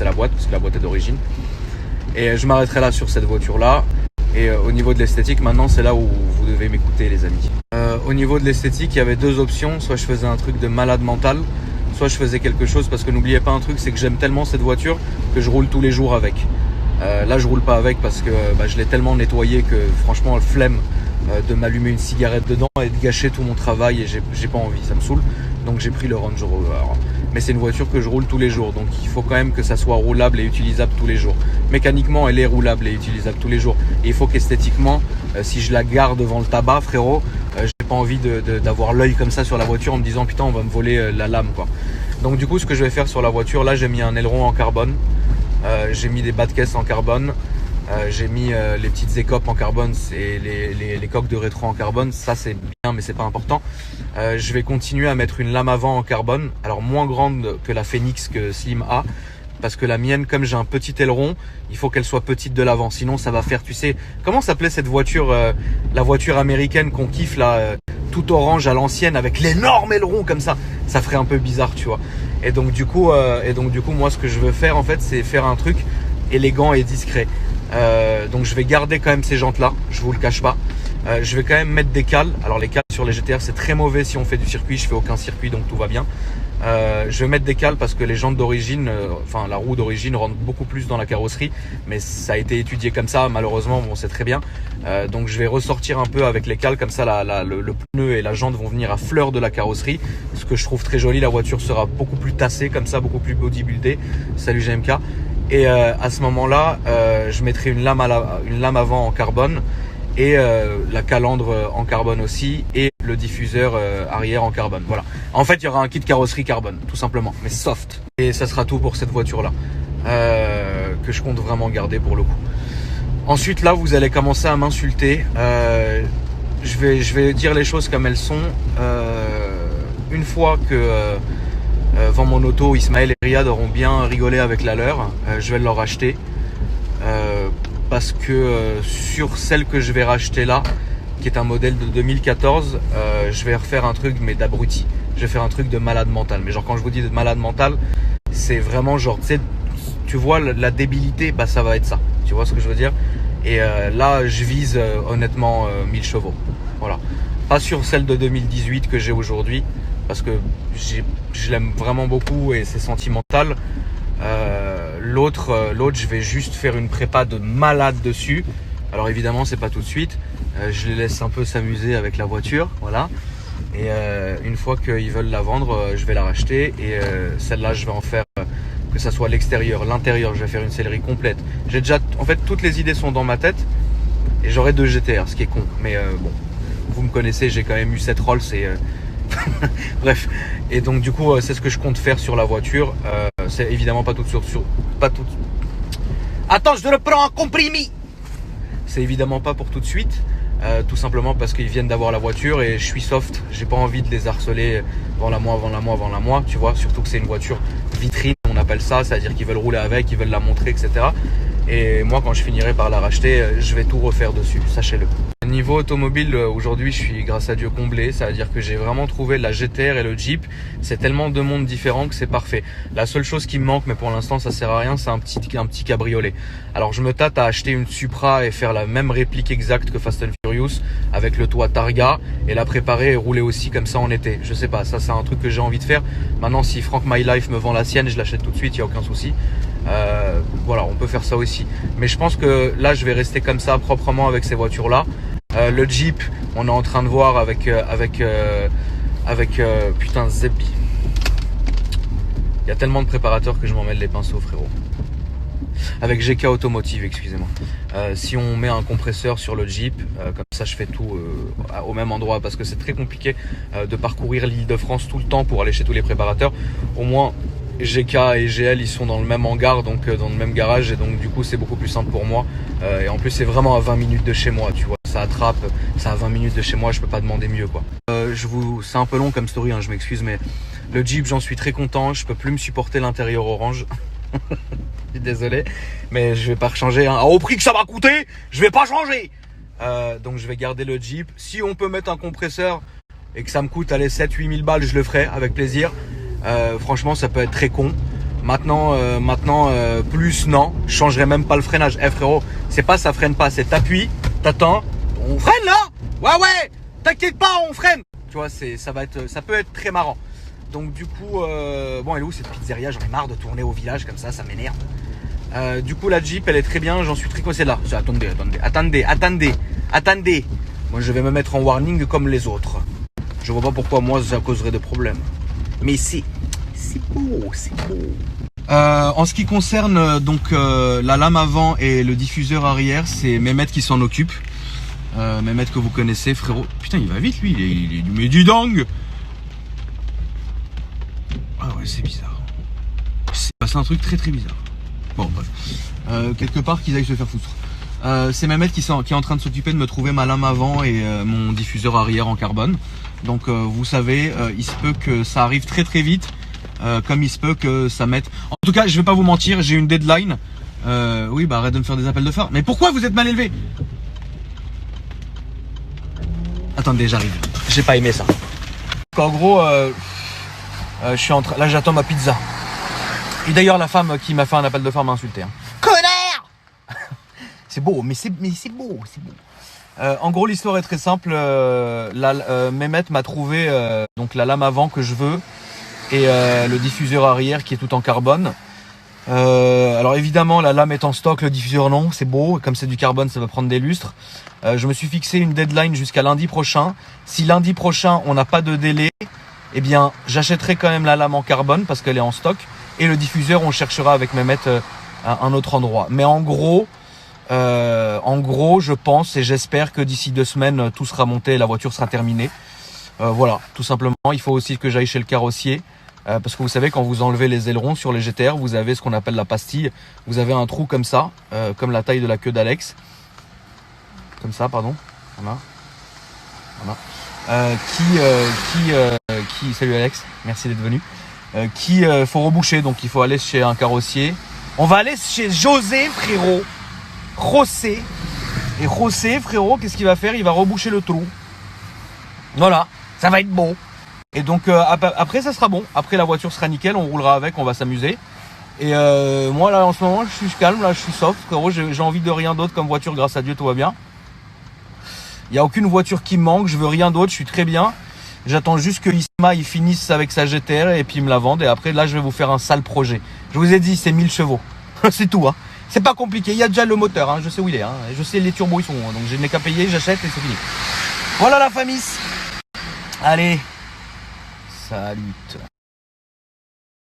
c'est la boîte, parce que la boîte est d'origine. Et je m'arrêterai là sur cette voiture-là. Et au niveau de l'esthétique, maintenant, c'est là où vous devez m'écouter, les amis. Au niveau de l'esthétique, il y avait deux options. Soit je faisais un truc de malade mental, soit je faisais quelque chose, parce que n'oubliez pas un truc, c'est que j'aime tellement cette voiture que je roule tous les jours avec. Là, je roule pas avec parce que je l'ai tellement nettoyé que franchement, le flemme de m'allumer une cigarette dedans et de gâcher tout mon travail, et j'ai pas envie, ça me saoule. Donc j'ai pris le Range Rover. Mais c'est une voiture que je roule tous les jours, donc il faut quand même que ça soit roulable et utilisable tous les jours. Mécaniquement, elle est roulable et utilisable tous les jours. Et il faut qu'esthétiquement, si je la gare devant le tabac, frérot, j'ai pas envie d'avoir l'œil comme ça sur la voiture en me disant putain, on va me voler la lame, quoi. Donc du coup, ce que je vais faire sur la voiture, là, j'ai mis un aileron en carbone, j'ai mis des bas de caisse en carbone. J'ai mis les petites écopes en carbone et les coques de rétro en carbone. Ça c'est bien, mais c'est pas important. Je vais continuer à mettre une lame avant en carbone, alors moins grande que la Phoenix que Slim a, parce que la mienne, comme j'ai un petit aileron, il faut qu'elle soit petite de l'avant, sinon ça va faire, tu sais, comment s'appelait cette voiture, la voiture américaine qu'on kiffe là, tout orange à l'ancienne avec l'énorme aileron comme ça ferait un peu bizarre, tu vois. Et donc du coup moi ce que je veux faire en fait, c'est faire un truc élégant et discret. Donc je vais garder quand même ces jantes là, je vous le cache pas. Je vais quand même mettre des cales. Alors les cales sur les GTR c'est très mauvais si on fait du circuit, je fais aucun circuit donc tout va bien. Je vais mettre des cales parce que les jantes d'origine, enfin la roue d'origine rentre beaucoup plus dans la carrosserie, mais ça a été étudié comme ça, malheureusement bon c'est très bien. Donc je vais ressortir un peu avec les cales, comme ça le pneu et la jante vont venir à fleur de la carrosserie, ce que je trouve très joli. La voiture sera beaucoup plus tassée comme ça, beaucoup plus bodybuildée. Salut GMK. Et à ce moment-là, je mettrai une lame avant en carbone et la calandre en carbone aussi, et le diffuseur arrière en carbone. Voilà. En fait, il y aura un kit carrosserie carbone, tout simplement, mais soft. Et ça sera tout pour cette voiture-là, que je compte vraiment garder pour le coup. Ensuite, là, vous allez commencer à m'insulter. Je vais dire les choses comme elles sont. Une fois que vend mon auto, Ismaël et Riyad auront bien rigolé avec la leur, je vais leur racheter. Parce que sur celle que je vais racheter là, qui est un modèle de 2014, je vais refaire un truc mais d'abruti. Je vais faire un truc de malade mental. Mais genre quand je vous dis de malade mental, c'est vraiment genre, tu vois la débilité, bah ça va être ça. Tu vois ce que je veux dire? Et là, je vise honnêtement 1000 chevaux. Voilà. Pas sur celle de 2018 que j'ai aujourd'hui, parce que je l'aime vraiment beaucoup et c'est sentimental. L'autre, je vais juste faire une prépa de malade dessus. Alors évidemment, c'est pas tout de suite. Je les laisse un peu s'amuser avec la voiture, voilà. Et une fois qu'ils veulent la vendre, je vais la racheter. Et celle-là, je vais en faire que ça soit l'extérieur, l'intérieur. Je vais faire une sellerie complète. J'ai déjà, en fait, toutes les idées sont dans ma tête. Et j'aurai 2 GTR, ce qui est con. Mais bon, vous me connaissez, j'ai quand même eu 7 Rolls et bref. Et donc du coup, c'est ce que je compte faire sur la voiture. C'est évidemment pas tout sur pas tout. Attends, je reprends un comprimé. C'est évidemment pas pour tout de suite, tout simplement parce qu'ils viennent d'avoir la voiture et je suis soft. J'ai pas envie de les harceler avant la mois, tu vois. Surtout que c'est une voiture vitrine, on appelle ça, c'est-à-dire qu'ils veulent rouler avec, ils veulent la montrer, etc. Et moi, quand je finirai par la racheter, je vais tout refaire dessus, sachez-le. Niveau automobile, aujourd'hui, je suis grâce à Dieu comblé. Ça veut dire que j'ai vraiment trouvé la GTR et le Jeep. C'est tellement deux mondes différents que c'est parfait. La seule chose qui me manque, mais pour l'instant, ça sert à rien, c'est un petit cabriolet. Alors, je me tâte à acheter une Supra et faire la même réplique exacte que Fast and Furious avec le toit Targa et la préparer et rouler aussi comme ça en été. Je sais pas, ça c'est un truc que j'ai envie de faire. Maintenant, si Frank My Life me vend la sienne, je l'achète tout de suite, il n'y a aucun souci. Voilà, on peut faire ça aussi. Mais je pense que là, je vais rester comme ça proprement avec ces voitures-là. Le Jeep, on est en train de voir avec putain Zebbi. Il y a tellement de préparateurs que je m'en mêle les pinceaux, frérot. Avec GK Automotive, excusez-moi. Si on met un compresseur sur le Jeep, comme ça je fais tout au même endroit, parce que c'est très compliqué de parcourir l'Île-de-France tout le temps pour aller chez tous les préparateurs. Au moins GK et GL ils sont dans le même hangar, donc dans le même garage, et donc du coup c'est beaucoup plus simple pour moi. Et en plus c'est vraiment à 20 minutes de chez moi, tu vois. Ça attrape, c'est à 20 minutes de chez moi, je peux pas demander mieux, quoi. C'est un peu long comme story, hein, je m'excuse, mais le Jeep, j'en suis très content. Je peux plus me supporter l'intérieur orange. Je suis désolé, mais je vais pas changer, hein. Au prix que ça va coûter, je vais pas changer. Donc je vais garder le Jeep. Si on peut mettre un compresseur et que ça me coûte 7-8 000 balles, je le ferai avec plaisir. Franchement, ça peut être très con. Maintenant, plus non, je changerai même pas le freinage. Eh frérot, c'est pas ça freine pas, c'est t'appuies, t'attends, on freine là. Ouais, t'inquiète pas, on freine. Tu vois, ça peut être très marrant. Donc du coup, bon, elle est où cette pizzeria? J'en ai marre de tourner au village comme ça m'énerve. Du coup, la Jeep, elle est très bien, j'en suis très content. Là, attendez. Moi, je vais me mettre en warning comme les autres. Je vois pas pourquoi moi ça causerait de problèmes. Mais c'est beau. En ce qui concerne donc la lame avant et le diffuseur arrière, c'est Mehmet qui s'en occupe. Mehmet que vous connaissez, frérot. Putain, il va vite lui, il est du Médidang. Ah ouais, c'est bizarre. C'est passé un truc très bizarre. Bon, bref. Quelque part qu'ils aillent se faire foutre. C'est Mehmet qui est en train de s'occuper de me trouver ma lame avant et mon diffuseur arrière en carbone. Donc vous savez, il se peut que ça arrive très vite, comme il se peut que ça mette... En tout cas, je vais pas vous mentir, j'ai une deadline. Oui, bah arrête de me faire des appels de phare. Mais pourquoi vous êtes mal élevé? Attendez, j'arrive. J'ai pas aimé ça. En gros, je suis en train... Là, j'attends ma pizza. Et d'ailleurs, la femme qui m'a fait un appel de phare m'a insulté. Hein. Connard. C'est beau, mais c'est beau. En gros, l'histoire est très simple. Mehmet m'a trouvé donc la lame avant que je veux et le diffuseur arrière qui est tout en carbone. Alors évidemment, la lame est en stock, le diffuseur non. C'est beau. Comme c'est du carbone, ça va prendre des lustres. Je me suis fixé une deadline jusqu'à lundi prochain. Si lundi prochain, on n'a pas de délai, eh bien, j'achèterai quand même la lame en carbone parce qu'elle est en stock. Et le diffuseur, on cherchera avec Mehmet à un autre endroit. Mais en gros, je pense et j'espère que d'ici 2 semaines, tout sera monté et la voiture sera terminée. Voilà, tout simplement. Il faut aussi que j'aille chez le carrossier. Parce que vous savez, quand vous enlevez les ailerons sur les GTR, vous avez ce qu'on appelle la pastille. Vous avez un trou comme ça, comme la taille de la queue d'Alex. Comme ça, pardon. Voilà. Salut Alex, merci d'être venu. Faut reboucher, donc il faut aller chez un carrossier. On va aller chez José, frérot. José. Et José, frérot, qu'est-ce qu'il va faire? Il va reboucher le trou. Voilà, ça va être beau. Et donc après ça sera bon. Après la voiture sera nickel, on roulera avec, on va s'amuser. Et moi là en ce moment je suis calme, là je suis soft, frérot, j'ai envie de rien d'autre comme voiture, grâce à Dieu tout va bien. Il n'y a aucune voiture qui me manque, je veux rien d'autre, je suis très bien. J'attends juste que Isma il finisse avec sa GTR et puis il me la vende. Et après là je vais vous faire un sale projet. Je vous ai dit c'est 1000 chevaux. C'est tout hein. C'est pas compliqué, il y a déjà le moteur, hein. Je sais où il est, hein. Je sais les turbos ils sont, donc je n'ai qu'à payer, j'achète et c'est fini. Voilà la famille. Allez. Salut.